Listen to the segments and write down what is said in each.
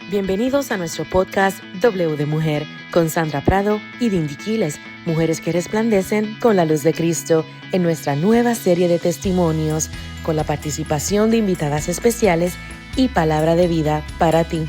Bienvenidos a nuestro podcast W de Mujer con Sandra Prado y Dindy Quiles, mujeres que resplandecen con la luz de Cristo, en nuestra nueva serie de testimonios con la participación de invitadas especiales y palabra de vida para ti.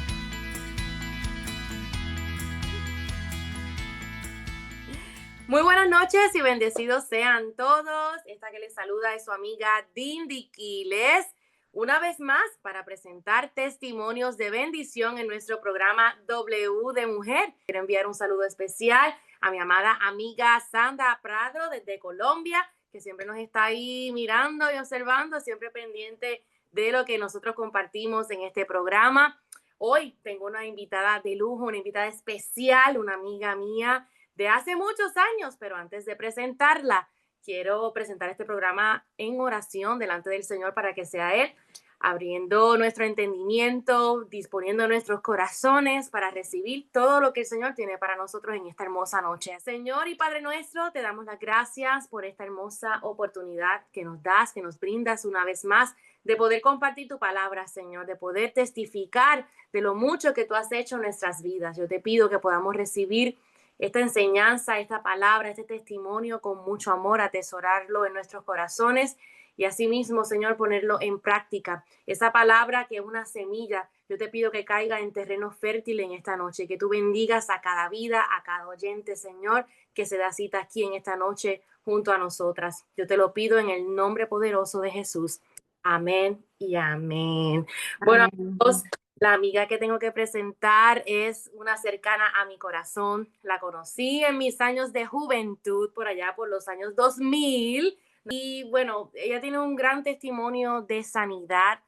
Muy buenas noches y bendecidos sean todos. Esta que les saluda es su amiga Dindy Quiles. Una vez más, para presentar testimonios de bendición en nuestro programa W de Mujer. Quiero enviar un saludo especial a mi amada amiga Sandra Prado desde Colombia, que siempre nos está ahí mirando y observando, siempre pendiente de lo que nosotros compartimos en este programa. Hoy tengo una invitada de lujo, una invitada especial, una amiga mía de hace muchos años, pero antes de presentarla, quiero presentar este programa en oración delante del Señor para que sea Él abriendo nuestro entendimiento, disponiendo nuestros corazones para recibir todo lo que el Señor tiene para nosotros en esta hermosa noche. Señor y Padre nuestro, te damos las gracias por esta hermosa oportunidad que nos das, que nos brindas una vez más de poder compartir tu palabra, Señor, de poder testificar de lo mucho que tú has hecho en nuestras vidas. Yo te pido que podamos recibir esta enseñanza, esta palabra, este testimonio con mucho amor, atesorarlo en nuestros corazones y asimismo, Señor, ponerlo en práctica. Esa palabra que es una semilla, yo te pido que caiga en terreno fértil en esta noche, que tú bendigas a cada vida, a cada oyente, Señor, que se da cita aquí en esta noche junto a nosotras. Yo te lo pido en el nombre poderoso de Jesús. Amén y amén. Bueno, amigos, la amiga que tengo que presentar es una cercana a mi corazón. La conocí en mis años de juventud, por allá por los años 2000. Y bueno, ella tiene un gran testimonio de sanidad.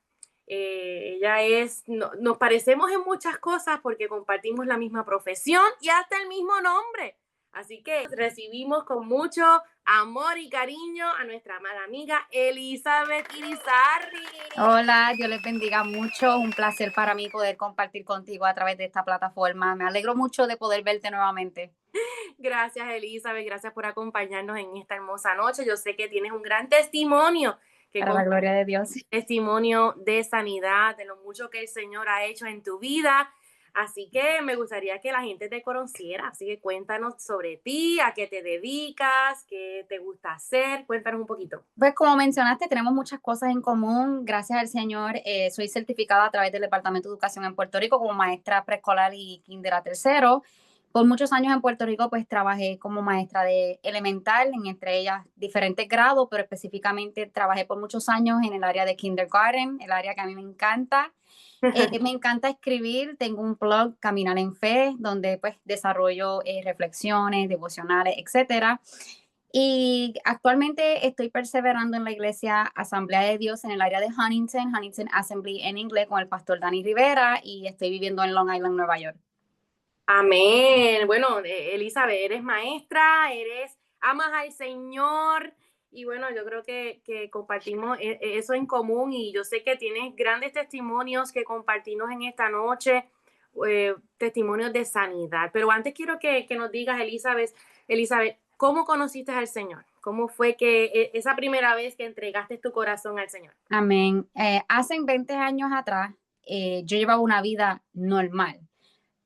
Nos parecemos en muchas cosas porque compartimos la misma profesión y hasta el mismo nombre. Así que recibimos con mucho amor y cariño a nuestra amada amiga Elizabeth Irizarry. Hola, Dios les bendiga mucho. Un placer para mí poder compartir contigo a través de esta plataforma. Me alegro mucho de poder verte nuevamente. Gracias, Elizabeth. Gracias por acompañarnos en esta hermosa noche. Yo sé que tienes un gran testimonio. Para la gloria de Dios. Testimonio de sanidad, de lo mucho que el Señor ha hecho en tu vida. Así que me gustaría que la gente te conociera. Así que cuéntanos sobre ti, a qué te dedicas, qué te gusta hacer. Cuéntanos un poquito. Pues como mencionaste, tenemos muchas cosas en común. Gracias al Señor, soy certificada a través del Departamento de Educación en Puerto Rico como maestra preescolar y kinder a tercero. Por muchos años en Puerto Rico, pues trabajé como maestra de elemental, en entre ellas diferentes grados, pero específicamente trabajé por muchos años en el área de kindergarten, el área que a mí me encanta. Me encanta escribir, tengo un blog, Caminar en Fe, donde pues desarrollo reflexiones, devocionales, etcétera. Y actualmente estoy perseverando en la iglesia Asamblea de Dios en el área de Huntington Assembly en inglés con el pastor Dani Rivera y estoy viviendo en Long Island, Nueva York. Amén. Bueno, Elizabeth, eres maestra, amas al Señor y bueno, yo creo que compartimos eso en común y yo sé que tienes grandes testimonios que compartirnos en esta noche, testimonios de sanidad. Pero antes quiero que nos digas, Elizabeth, ¿cómo conociste al Señor? ¿Cómo fue que esa primera vez que entregaste tu corazón al Señor? Amén. Hace 20 años atrás yo llevaba una vida normal,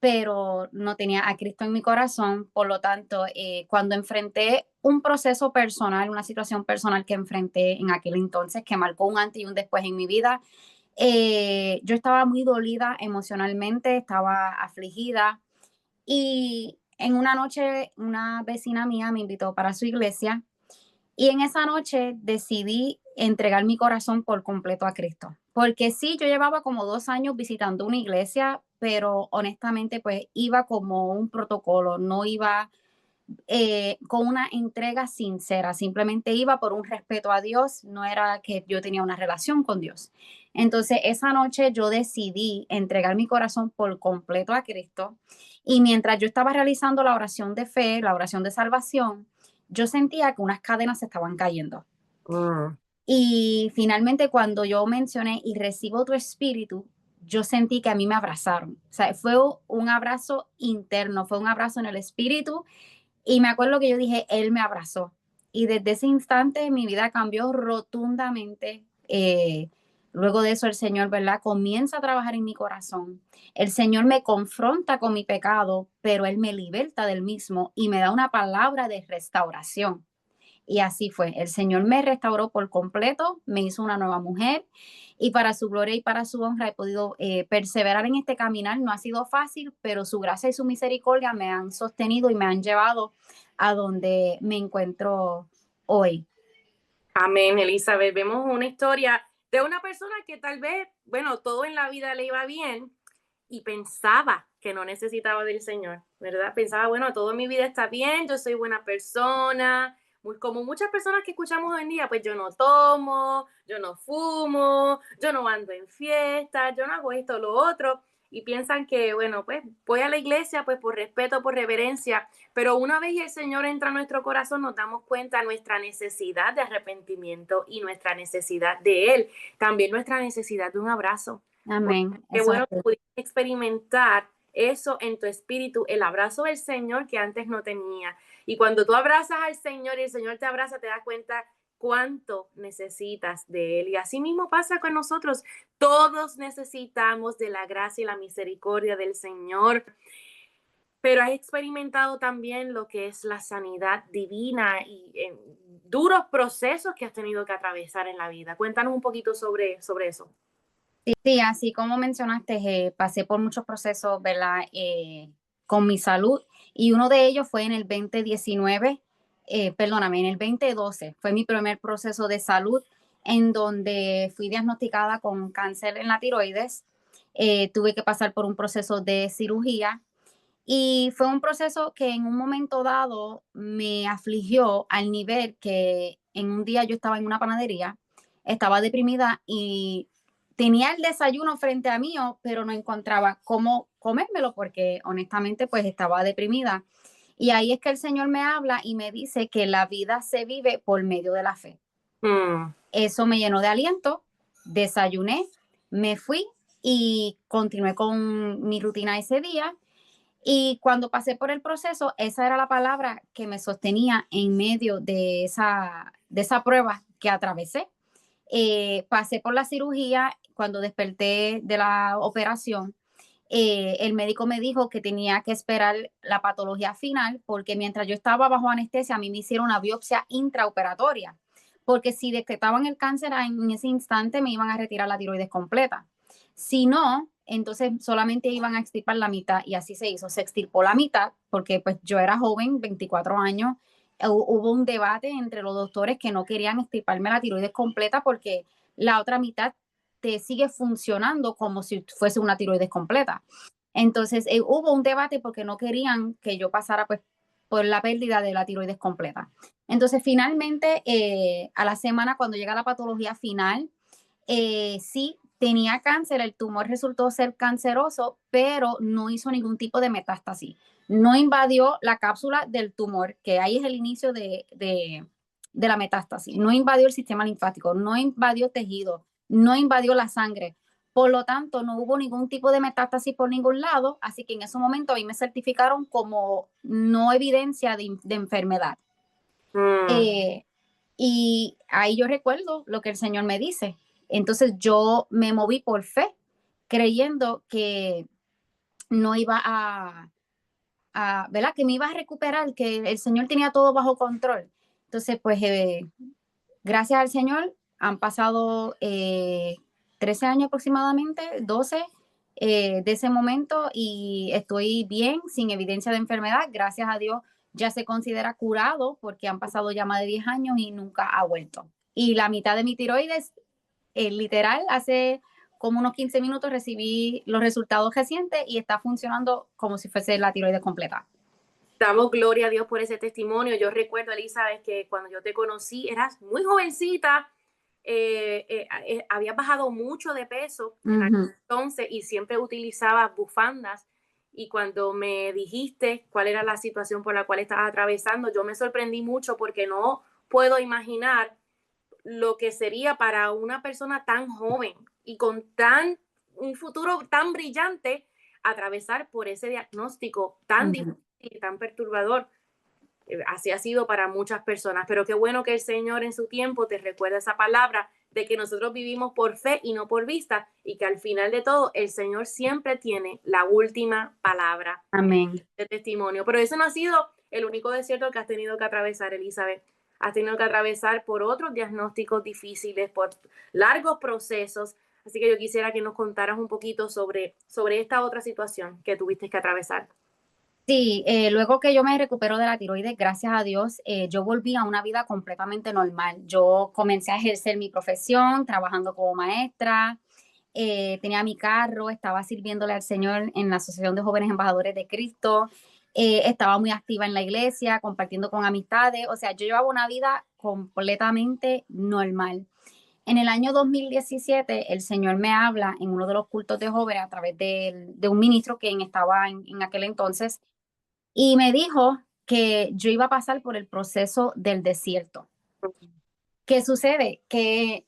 pero no tenía a Cristo en mi corazón. Por lo tanto, cuando enfrenté un proceso personal, una situación personal que enfrenté en aquel entonces, que marcó un antes y un después en mi vida, yo estaba muy dolida emocionalmente, estaba afligida y en una noche una vecina mía me invitó para su iglesia y en esa noche decidí entregar mi corazón por completo a Cristo. Porque sí, yo llevaba como 2 años visitando una iglesia, pero honestamente pues iba como un protocolo, no iba con una entrega sincera, simplemente iba por un respeto a Dios, no era que yo tenía una relación con Dios. Entonces esa noche yo decidí entregar mi corazón por completo a Cristo y mientras yo estaba realizando la oración de fe, la oración de salvación, yo sentía que unas cadenas se estaban cayendo. Y finalmente cuando yo mencioné y recibo tu espíritu, yo sentí que a mí me abrazaron. O sea, fue un abrazo interno, fue un abrazo en el espíritu. Y me acuerdo que yo dije, Él me abrazó. Y desde ese instante mi vida cambió rotundamente. Luego de eso el Señor, ¿verdad? Comienza a trabajar en mi corazón. El Señor me confronta con mi pecado, pero Él me liberta del mismo y me da una palabra de restauración. Y así fue. El Señor me restauró por completo, me hizo una nueva mujer y para su gloria y para su honra he podido perseverar en este caminar. No ha sido fácil, pero su gracia y su misericordia me han sostenido y me han llevado a donde me encuentro hoy. Amén, Elizabeth. Vemos una historia de una persona que tal vez, bueno, todo en la vida le iba bien y pensaba que no necesitaba del Señor, ¿verdad? Pensaba, bueno, todo en mi vida está bien, yo soy buena persona, muy como muchas personas que escuchamos hoy en día, pues yo no tomo, yo no fumo, yo no ando en fiestas, yo no hago esto o lo otro, y piensan que, bueno, pues voy a la iglesia, pues por respeto, por reverencia, pero una vez el Señor entra a nuestro corazón, nos damos cuenta de nuestra necesidad de arrepentimiento y nuestra necesidad de Él, también nuestra necesidad de un abrazo. Amén. Qué Eso es bueno que así. pudiste experimentar eso en tu espíritu, el abrazo del Señor que antes no tenía. Y cuando tú abrazas al Señor y el Señor te abraza, te das cuenta cuánto necesitas de Él. Y así mismo pasa con nosotros. Todos necesitamos de la gracia y la misericordia del Señor, pero has experimentado también lo que es la sanidad divina y duros procesos que has tenido que atravesar en la vida. Cuéntanos un poquito sobre eso. Sí, sí, así como mencionaste, pasé por muchos procesos, ¿verdad? Con mi salud y uno de ellos fue en el 2019, perdóname, en el 2012 fue mi primer proceso de salud en donde fui diagnosticada con cáncer en la tiroides. Tuve que pasar por un proceso de cirugía y fue un proceso que en un momento dado me afligió al nivel que en un día yo estaba en una panadería, estaba deprimida y tenía el desayuno frente a mí, pero no encontraba cómo comérmelo porque honestamente pues estaba deprimida. Y ahí es que el Señor me habla y me dice que la vida se vive por medio de la fe. Mm. Eso me llenó de aliento, desayuné, me fui y continué con mi rutina ese día y cuando pasé por el proceso, esa era la palabra que me sostenía en medio de esa prueba que atravesé. Pasé por la cirugía, cuando desperté de la operación, el médico me dijo que tenía que esperar la patología final porque mientras yo estaba bajo anestesia, a mí me hicieron una biopsia intraoperatoria, porque si detectaban el cáncer en ese instante me iban a retirar la tiroides completa. Si no, entonces solamente iban a extirpar la mitad y así se hizo. Se extirpó la mitad porque pues yo era joven, 24 años. Hubo un debate entre los doctores que no querían extirparme la tiroides completa porque la otra mitad te sigue funcionando como si fuese una tiroides completa. Entonces hubo un debate porque no querían que yo pasara pues por la pérdida de la tiroides completa. Entonces finalmente a la semana cuando llega la patología final, sí tenía cáncer, el tumor resultó ser canceroso, pero no hizo ningún tipo de metástasis. No invadió la cápsula del tumor, que ahí es el inicio de la metástasis. No invadió el sistema linfático, no invadió tejido, no invadió la sangre. Por lo tanto, no hubo ningún tipo de metástasis por ningún lado, así que en ese momento a mí me certificaron como no evidencia de enfermedad. Mm. Eh, y ahí yo recuerdo lo que el Señor me dice. Entonces yo me moví por fe, creyendo que no iba ¿verdad? Que me iba a recuperar, que el Señor tenía todo bajo control. Entonces, pues, gracias al Señor, han pasado 13 años aproximadamente, 12 de ese momento y estoy bien, sin evidencia de enfermedad. Gracias a Dios ya se considera curado porque han pasado ya más de 10 años y nunca ha vuelto. Y la mitad de mi tiroides, literal, hace como unos 15 minutos recibí los resultados recientes y está funcionando como si fuese la tiroides completa. Damos gloria a Dios por ese testimonio. Yo recuerdo, Elizabeth, que cuando yo te conocí eras muy jovencita, habías bajado mucho de peso en aquel Ujú. entonces y siempre utilizabas bufandas. Y cuando me dijiste cuál era la situación por la cual estabas atravesando, yo me sorprendí mucho porque no puedo imaginar lo que sería para una persona tan joven y con un futuro tan brillante atravesar por ese diagnóstico tan Ujú. difícil y tan perturbador. Así ha sido para muchas personas, pero qué bueno que el Señor en su tiempo te recuerda esa palabra de que nosotros vivimos por fe y no por vista, y que al final de todo el Señor siempre tiene la última palabra Amén. de testimonio. Pero eso no ha sido el único desierto que has tenido que atravesar, Elizabeth. Has tenido que atravesar por otros diagnósticos difíciles, por largos procesos. Así que yo quisiera que nos contaras un poquito sobre esta otra situación que tuviste que atravesar. Sí, luego que yo me recupero de la tiroides, gracias a Dios, yo volví a una vida completamente normal. Yo comencé a ejercer mi profesión, trabajando como maestra, tenía mi carro, estaba sirviéndole al Señor en la Asociación de Jóvenes Embajadores de Cristo, estaba muy activa en la iglesia, compartiendo con amistades, o sea, yo llevaba una vida completamente normal. En el año 2017, el Señor me habla en uno de los cultos de jóvenes a través de un ministro que estaba en aquel entonces y me dijo que yo iba a pasar por el proceso del desierto. ¿Qué sucede? Que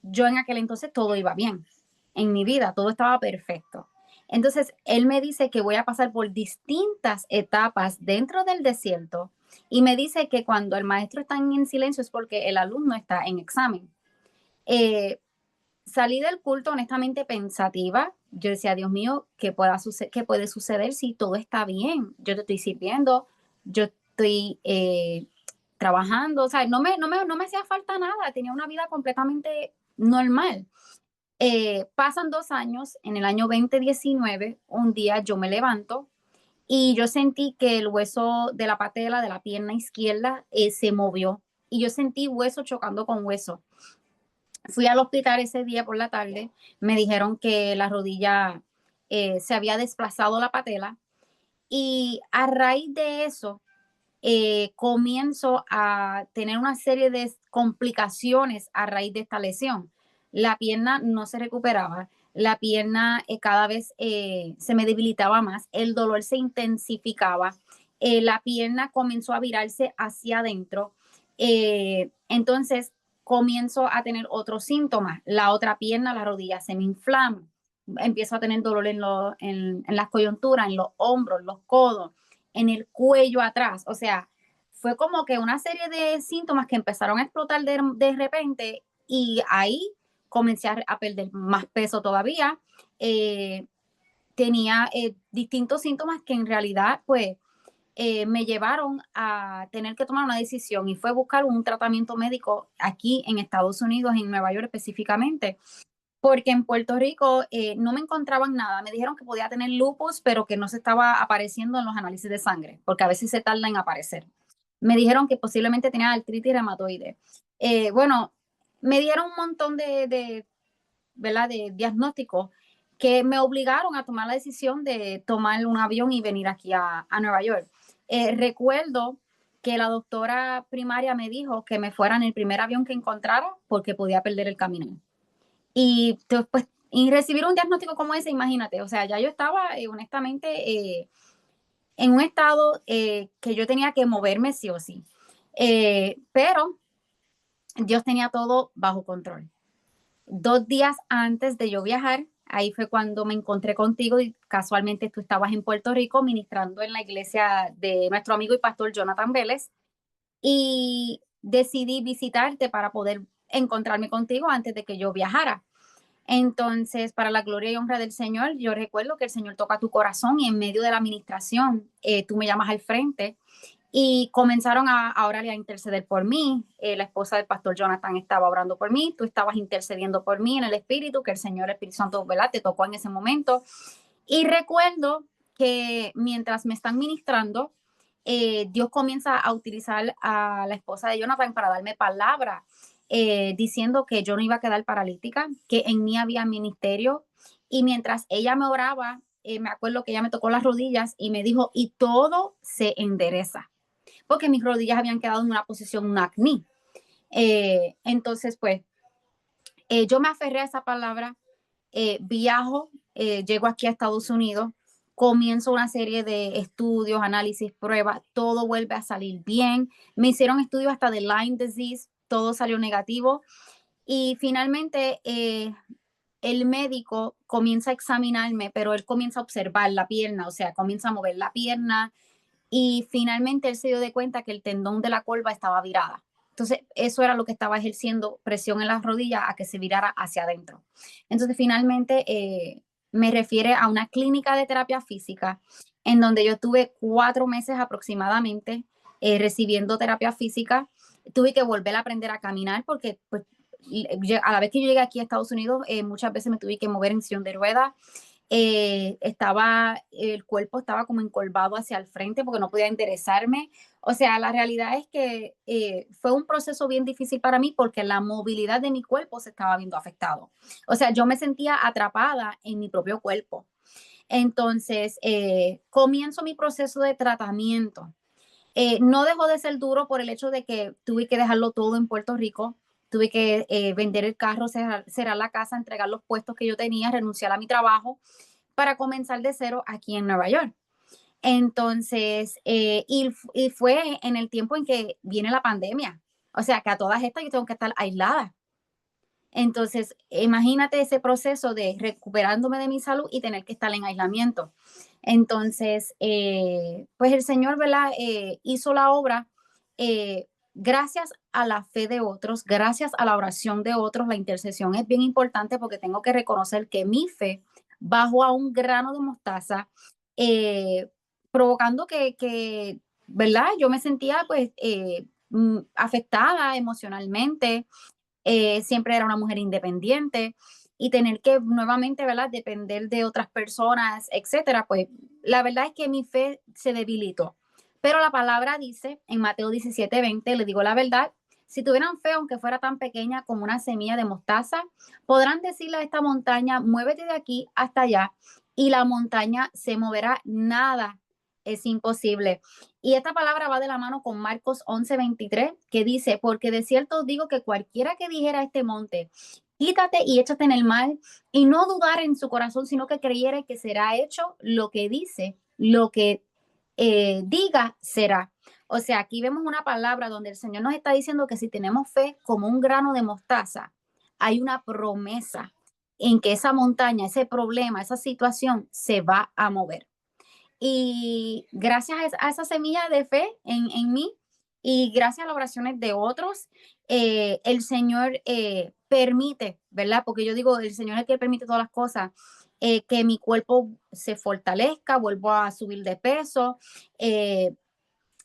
yo en aquel entonces todo iba bien. En mi vida todo estaba perfecto. Entonces, él me dice que voy a pasar por distintas etapas dentro del desierto y me dice que cuando el maestro está en silencio es porque el alumno está en examen. Eh, Salí del culto honestamente pensativa. Yo decía, Dios mío, ¿qué puede suceder si todo está bien? Yo te estoy sirviendo, yo estoy trabajando, o sea, no me hacía falta nada, tenía una vida completamente normal. Pasan 2 años, en el año 2019, un día yo me levanto y yo sentí que el hueso de la patela de la pierna izquierda se movió y yo sentí hueso chocando con hueso. Fui al hospital ese día por la tarde, me dijeron que la rodilla se había desplazado la patela y a raíz de eso comienzo a tener una serie de complicaciones a raíz de esta lesión. La pierna no se recuperaba, la pierna cada vez se me debilitaba más, el dolor se intensificaba, la pierna comenzó a virarse hacia adentro. Entonces comienzo a tener otros síntomas. La otra pierna, la rodilla se me inflama. Empiezo a tener dolor en las coyunturas, en los hombros, los codos, en el cuello atrás. O sea, fue como que una serie de síntomas que empezaron a explotar de repente y ahí comencé a perder más peso todavía. Tenía distintos síntomas que en realidad pues me llevaron a tener que tomar una decisión y fue buscar un tratamiento médico aquí en Estados Unidos, en Nueva York específicamente, porque en Puerto Rico no me encontraban nada. Me dijeron que podía tener lupus, pero que no se estaba apareciendo en los análisis de sangre, porque a veces se tarda en aparecer. Me dijeron que posiblemente tenía artritis reumatoide. Bueno, me dieron un montón ¿verdad? De diagnósticos que me obligaron a tomar la decisión de tomar un avión y venir aquí a Nueva York. Recuerdo que la doctora primaria me dijo que me fuera en el primer avión que encontrara porque podía perder el camino. Y pues, y recibir un diagnóstico como ese, imagínate, o sea, ya yo estaba honestamente en un estado que yo tenía que moverme sí o sí. Pero Dios tenía todo bajo control. 2 días antes de yo viajar, ahí fue cuando me encontré contigo y casualmente tú estabas en Puerto Rico ministrando en la iglesia de nuestro amigo y pastor Jonathan Vélez y decidí visitarte para poder encontrarme contigo antes de que yo viajara. Entonces, para la gloria y honra del Señor, yo recuerdo que el Señor toca tu corazón y en medio de la administración, tú me llamas al frente y comenzaron a orar y a interceder por mí. La esposa del pastor Jonathan estaba orando por mí, tú estabas intercediendo por mí en el Espíritu, que el Señor, el Espíritu Santo, ¿verdad? Te tocó en ese momento. Y recuerdo que mientras me están ministrando, Dios comienza a utilizar a la esposa de Jonathan para darme palabra, diciendo que yo no iba a quedar paralítica, que en mí había ministerio. Y mientras ella me oraba, me acuerdo que ella me tocó las rodillas y me dijo, y todo se endereza, porque mis rodillas habían quedado en una posición, un acné. Entonces, pues, yo me aferré a esa palabra, viajo, llego aquí a Estados Unidos, comienzo una serie de estudios, análisis, pruebas, todo vuelve a salir bien. Me hicieron estudios hasta de Lyme disease, todo salió negativo. Y finalmente el médico comienza a examinarme, pero él comienza a observar la pierna, o sea, comienza a mover la pierna y finalmente él se dio de cuenta que el tendón de la corva estaba virada. Entonces, eso era lo que estaba ejerciendo presión en las rodillas a que se virara hacia adentro. Entonces, finalmente, me refiere a una clínica de terapia física en donde yo tuve 4 meses aproximadamente recibiendo terapia física. Tuve que volver a aprender a caminar porque pues, a la vez que yo llegué aquí a Estados Unidos, muchas veces me tuve que mover en sillón de ruedas. El cuerpo estaba como encorvado hacia el frente porque no podía enderezarme. O sea, la realidad es que fue un proceso bien difícil para mí porque la movilidad de mi cuerpo se estaba viendo afectado. O sea, yo me sentía atrapada en mi propio cuerpo. Entonces, comienzo mi proceso de tratamiento. No dejó de ser duro por el hecho de que tuve que dejarlo todo en Puerto Rico. Tuve que vender el carro, cerrar la casa, entregar los puestos que yo tenía, renunciar a mi trabajo para comenzar de cero aquí en Nueva York. Entonces, y fue en el tiempo en que viene la pandemia. O sea, que a todas estas yo tengo que estar aislada. Entonces, imagínate ese proceso de recuperándome de mi salud y tener que estar en aislamiento. Entonces, pues el Señor, ¿verdad? Hizo la obra gracias a la fe de otros, gracias a la oración de otros. La intercesión es bien importante porque tengo que reconocer que mi fe bajó a un grano de mostaza, eh, provocando que, ¿verdad? Yo me sentía pues afectada emocionalmente. Siempre era una mujer independiente y tener que nuevamente, ¿verdad? Depender de otras personas, etcétera, pues la verdad es que mi fe se debilitó. Pero la palabra dice en Mateo 17:20, le digo la verdad, si tuvieran fe, aunque fuera tan pequeña como una semilla de mostaza, podrán decirle a esta montaña, muévete de aquí hasta allá, y la montaña se moverá. Nada es imposible. Y esta palabra va de la mano con Marcos 11:23, que dice, porque de cierto os digo que cualquiera que dijera a este monte, quítate y échate en el mar, y no dudar en su corazón, sino que creyere que será hecho lo que dice, lo que diga será. O sea, aquí vemos una palabra donde el Señor nos está diciendo que si tenemos fe como un grano de mostaza, hay una promesa en que esa montaña, ese problema, esa situación se va a mover. Y gracias a esa semilla de fe en mí y gracias a las oraciones de otros, el Señor permite, ¿verdad? Porque yo digo, el Señor es el que permite todas las cosas, que mi cuerpo se fortalezca, vuelvo a subir de peso, eh,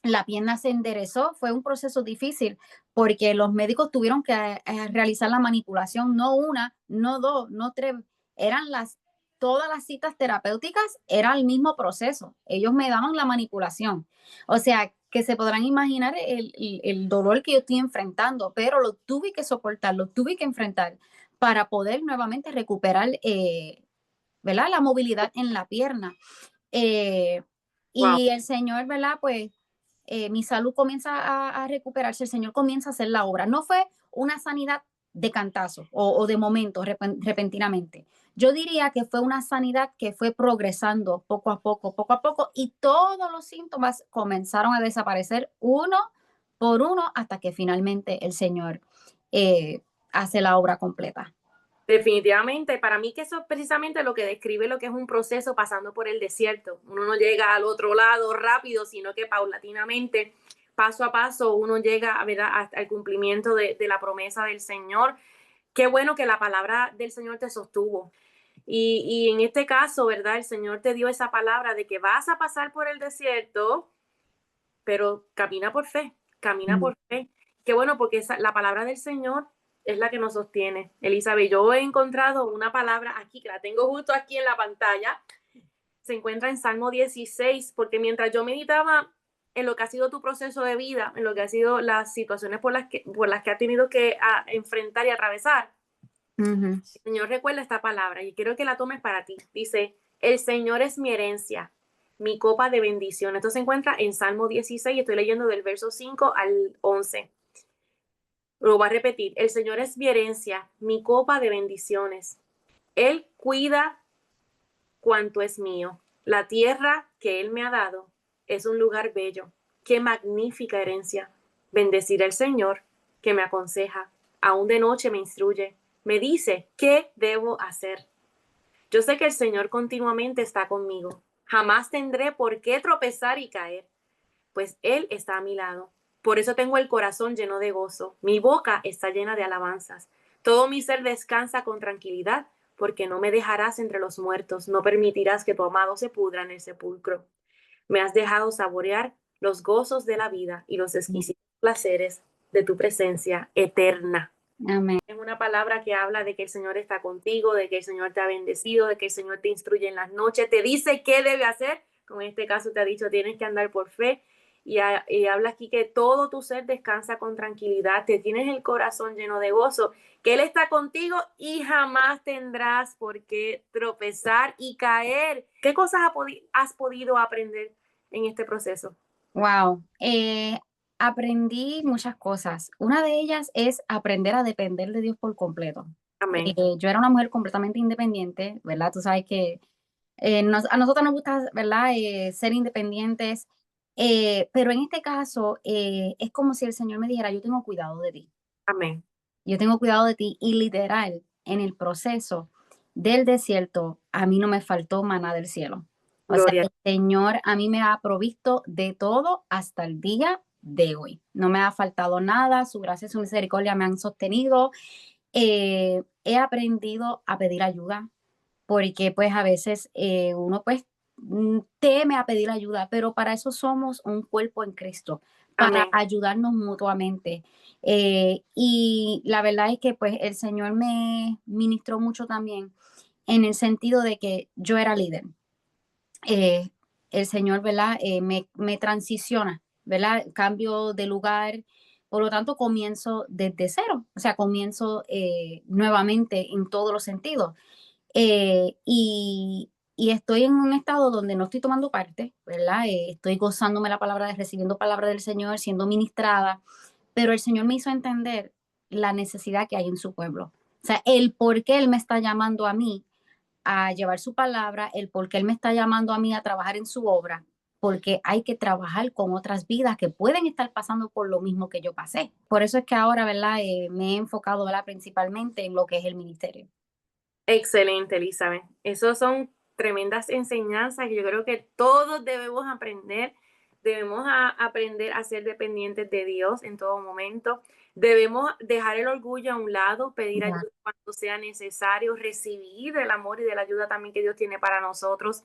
la pierna se enderezó. Fue un proceso difícil porque los médicos tuvieron que realizar la manipulación, no una, no dos, no tres, eran todas las citas terapéuticas, era el mismo proceso. Ellos me daban la manipulación. O sea, que se podrán imaginar el dolor que yo estoy enfrentando, pero lo tuve que soportar, lo tuve que enfrentar para poder nuevamente recuperar, ¿verdad? La movilidad en la pierna. Eh, Wow. y el Señor, ¿verdad? Pues mi salud comienza a recuperarse, el Señor comienza a hacer la obra. No fue una sanidad de cantazo o de momento, repentinamente. Yo diría que fue una sanidad que fue progresando poco a poco, y todos los síntomas comenzaron a desaparecer uno por uno hasta que finalmente el Señor eh, hace la obra completa. Definitivamente, para mí que eso es precisamente lo que describe lo que es un proceso pasando por el desierto. Uno no llega al otro lado rápido, sino que paulatinamente, paso a paso, uno llega a ver hasta el cumplimiento de la promesa del Señor. Qué bueno que la palabra del Señor te sostuvo. Y en este caso, ¿verdad? El Señor te dio esa palabra de que vas a pasar por el desierto, pero camina por fe, camina Mm. por fe. Qué bueno, porque la palabra del Señor es la que nos sostiene. Elizabeth, yo he encontrado una palabra aquí, que la tengo justo aquí en la pantalla, se encuentra en Salmo 16, porque mientras yo meditaba en lo que ha sido tu proceso de vida, en lo que ha sido las situaciones por las que has tenido que enfrentar y atravesar, Ujú. el Señor recuerda esta palabra y quiero que la tomes para ti. Dice, el Señor es mi herencia, mi copa de bendición. Esto se encuentra en Salmo 16, estoy leyendo del verso 5 al 11. Lo voy a repetir, el Señor es mi herencia, mi copa de bendiciones. Él cuida cuanto es mío. La tierra que Él me ha dado es un lugar bello. Qué magnífica herencia. Bendeciré al Señor que me aconseja. Aún de noche me instruye. Me dice qué debo hacer. Yo sé que el Señor continuamente está conmigo. Jamás tendré por qué tropezar y caer, pues Él está a mi lado. Por eso tengo el corazón lleno de gozo. Mi boca está llena de alabanzas. Todo mi ser descansa con tranquilidad, porque no me dejarás entre los muertos, no permitirás que tu amado se pudra en el sepulcro. Me has dejado saborear los gozos de la vida y los exquisitos placeres de tu presencia eterna. Amén. Es una palabra que habla de que el Señor está contigo, de que el Señor te ha bendecido, de que el Señor te instruye en las noches, te dice qué debe hacer. Como en este caso te ha dicho, tienes que andar por fe. Y habla aquí que todo tu ser descansa con tranquilidad, te tienes el corazón lleno de gozo, que Él está contigo y jamás tendrás por qué tropezar y caer. ¿Qué cosas has podido aprender en este proceso? Wow. Aprendí muchas cosas. Una de ellas es aprender a depender de Dios por completo. Amén. Yo era una mujer completamente independiente, ¿verdad? Tú sabes que a nosotros nos gusta, ¿verdad? Ser independientes, pero en este caso es como si el Señor me dijera, yo tengo cuidado de ti, Amén. yo tengo cuidado de ti y literal, en el proceso del desierto, a mí no me faltó maná del cielo. O sea, Gloria. el Señor a mí me ha provisto de todo hasta el día de hoy. No me ha faltado nada, su gracia y su misericordia me han sostenido. He aprendido a pedir ayuda, porque pues a veces uno pues teme a pedir ayuda, pero para eso somos un cuerpo en Cristo, para Amén. ayudarnos mutuamente. Y la verdad es que pues el Señor me ministró mucho también en el sentido de que yo era líder. Eh, el Señor, ¿verdad? Me transiciona, ¿verdad? Cambio de lugar, por lo tanto comienzo desde cero, o sea, comienzo nuevamente en todos los sentidos. Y estoy en un estado donde no estoy tomando parte, ¿verdad? Estoy gozándome la palabra, recibiendo palabra del Señor, siendo ministrada, pero el Señor me hizo entender la necesidad que hay en su pueblo. O sea, el por qué Él me está llamando a mí a llevar su palabra, el por qué Él me está llamando a mí a trabajar en su obra, porque hay que trabajar con otras vidas que pueden estar pasando por lo mismo que yo pasé. Por eso es que ahora, ¿verdad? Me he enfocado, ¿verdad? Principalmente en lo que es el ministerio. Excelente, Elizabeth. Esos son tremendas enseñanzas que yo creo que todos debemos aprender. Debemos aprender a ser dependientes de Dios en todo momento. Debemos dejar el orgullo a un lado, pedir Ya. ayuda cuando sea necesario, recibir el amor y de la ayuda también que Dios tiene para nosotros.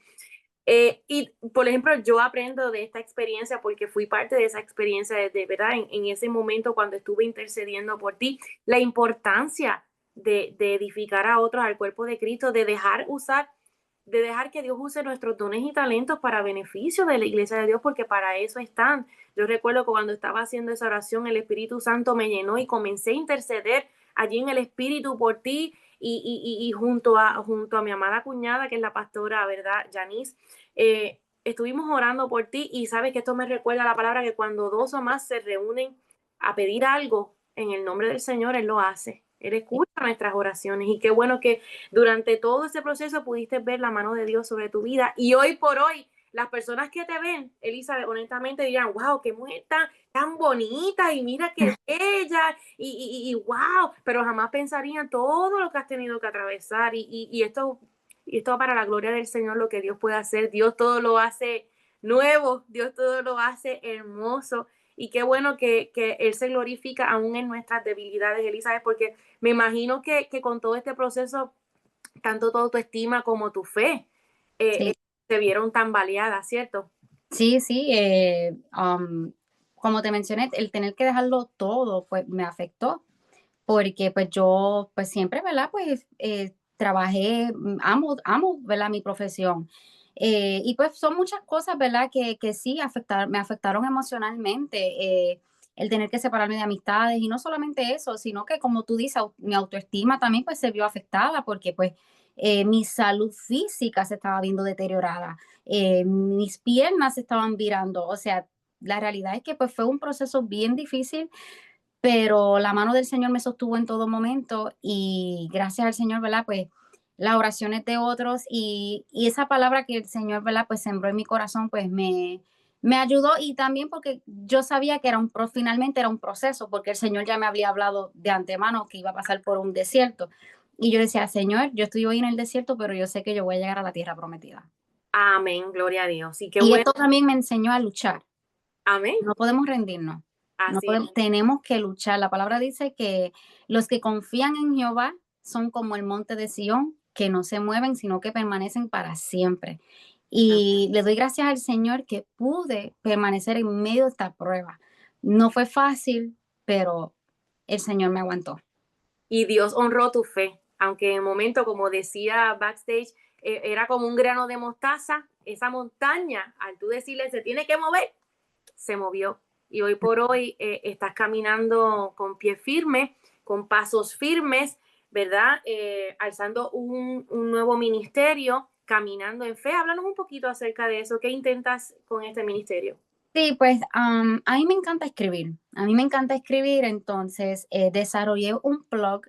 Y, por ejemplo, yo aprendo de esta experiencia porque fui parte de esa experiencia de verdad en ese momento cuando estuve intercediendo por ti, la importancia de edificar a otros al cuerpo de Cristo, de dejar que Dios use nuestros dones y talentos para beneficio de la iglesia de Dios, porque para eso están. Yo recuerdo que cuando estaba haciendo esa oración, el Espíritu Santo me llenó y comencé a interceder allí en el Espíritu por ti y junto a mi amada cuñada, que es la pastora, ¿verdad? Janice, estuvimos orando por ti y sabes que esto me recuerda la palabra que cuando dos o más se reúnen a pedir algo en el nombre del Señor, Él lo hace. Él escucha nuestras oraciones y qué bueno que durante todo ese proceso pudiste ver la mano de Dios sobre tu vida y hoy por hoy las personas que te ven, Elizabeth, honestamente dirán, wow, qué mujer tan bonita y mira que ella y wow, pero jamás pensarían todo lo que has tenido que atravesar y esto va para la gloria del Señor, lo que Dios puede hacer. Dios todo lo hace nuevo, Dios todo lo hace hermoso. Y qué bueno que Él se glorifica aún en nuestras debilidades, Elizabeth, porque me imagino que con todo este proceso, tanto tu autoestima como tu fe Sí. se vieron tambaleadas, ¿cierto? Sí, sí, como te mencioné, el tener que dejarlo todo, pues me afectó, porque pues yo, pues siempre, ¿verdad? Pues trabajé, amo, ¿verdad? Mi profesión. Y pues son muchas cosas, ¿verdad? Que sí me afectaron emocionalmente. El tener que separarme de amistades y no solamente eso, sino que como tú dices, mi autoestima también pues se vio afectada porque pues mi salud física se estaba viendo deteriorada, mis piernas se estaban virando, o sea, la realidad es que pues fue un proceso bien difícil, pero la mano del Señor me sostuvo en todo momento y gracias al Señor, ¿verdad? Pues las oraciones de otros y esa palabra que el Señor, ¿verdad? Pues sembró en mi corazón, pues me ayudó y también porque yo sabía que finalmente era un proceso, porque el Señor ya me había hablado de antemano que iba a pasar por un desierto. Y yo decía, Señor, yo estoy hoy en el desierto, pero yo sé que yo voy a llegar a la tierra prometida. Amén, gloria a Dios. Y qué Y bueno, esto también me enseñó a luchar. amén. No podemos rendirnos. Así es. Tenemos que luchar. La palabra dice que los que confían en Jehová son como el monte de Sión, que no se mueven, sino que permanecen para siempre. Y le doy gracias al Señor que pude permanecer en medio de esta prueba. No fue fácil, pero el Señor me aguantó. Y Dios honró tu fe, aunque en el momento, como decía backstage, era como un grano de mostaza, esa montaña, al tú decirle se tiene que mover, se movió. Y hoy por hoy estás caminando con pie firme, con pasos firmes, ¿verdad? Alzando un nuevo ministerio, caminando en fe. Háblanos un poquito acerca de eso. ¿Qué intentas con este ministerio? Sí, pues a mí me encanta escribir. A mí me encanta escribir, entonces desarrollé un blog,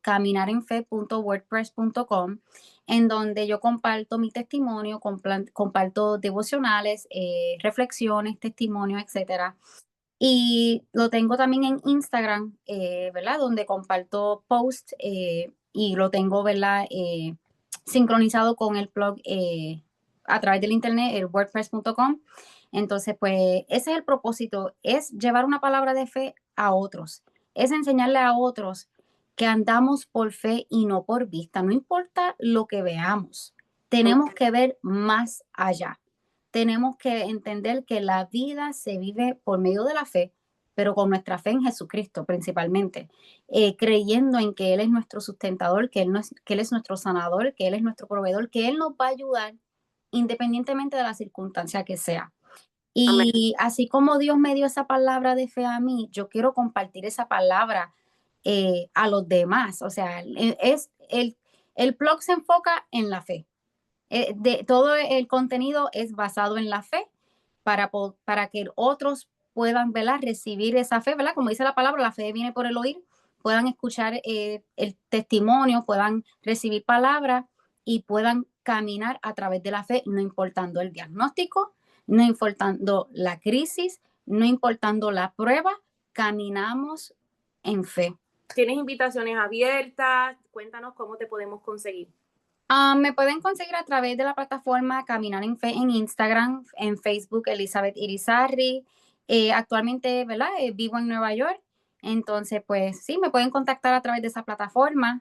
caminarenfe.wordpress.com, en donde yo comparto mi testimonio, comparto devocionales, reflexiones, testimonios, etcétera. Y lo tengo también en Instagram, ¿verdad? Donde comparto posts y lo tengo, ¿verdad? Sincronizado con el blog a través del internet, el wordpress.com. Entonces, pues ese es el propósito, es llevar una palabra de fe a otros, es enseñarle a otros que andamos por fe y no por vista, no importa lo que veamos, tenemos que ver más allá. Tenemos que entender que la vida se vive por medio de la fe, pero con nuestra fe en Jesucristo principalmente, creyendo en que Él es nuestro sustentador, que Él es nuestro sanador, que Él es nuestro proveedor, que Él nos va a ayudar independientemente de la circunstancia que sea. Amén. Y así como Dios me dio esa palabra de fe a mí, yo quiero compartir esa palabra a los demás. O sea, el blog se enfoca en la fe. Todo el contenido es basado en la fe para que otros puedan, ¿verdad? Recibir esa fe, ¿verdad? Como dice la palabra, la fe viene por el oír, puedan escuchar el testimonio, puedan recibir palabra y puedan caminar a través de la fe, no importando el diagnóstico, no importando la crisis, no importando la prueba, caminamos en fe. ¿Tienes invitaciones abiertas? Cuéntanos cómo te podemos conseguir. Me pueden conseguir a través de la plataforma Caminar en Fe en Instagram, en Facebook Elizabeth Irizarry. Actualmente, ¿verdad? Vivo en Nueva York. Entonces, pues sí, me pueden contactar a través de esa plataforma.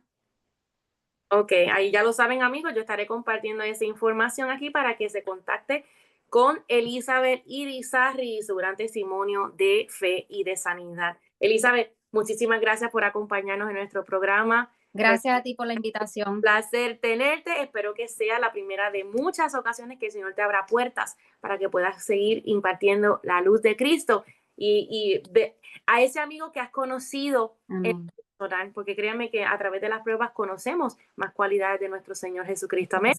Ok, ahí ya lo saben, amigos. Yo estaré compartiendo esa información aquí para que se contacte con Elizabeth Irizarry y su gran testimonio de fe y de sanidad. Elizabeth, muchísimas gracias por acompañarnos en nuestro programa. Gracias a ti por la invitación. Un placer tenerte. Espero que sea la primera de muchas ocasiones que el Señor te abra puertas para que puedas seguir impartiendo la luz de Cristo y a ese amigo que has conocido en personal, porque créanme que a través de las pruebas conocemos más cualidades de nuestro Señor Jesucristo. Amén.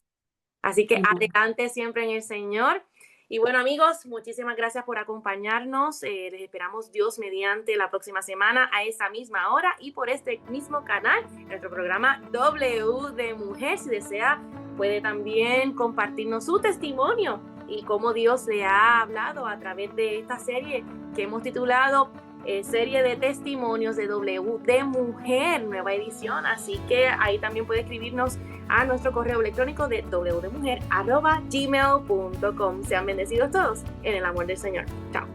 Así que adelante siempre en el Señor. Y bueno, amigos, muchísimas gracias por acompañarnos. Les esperamos Dios mediante la próxima semana a esa misma hora y por este mismo canal, nuestro programa W de Mujer. Si desea, puede también compartirnos su testimonio y cómo Dios le ha hablado a través de esta serie que hemos titulado serie de testimonios de W de Mujer, nueva edición. Así que ahí también puede escribirnos a nuestro correo electrónico de wdemujer@gmail.com. Sean bendecidos todos en el amor del Señor. Chao.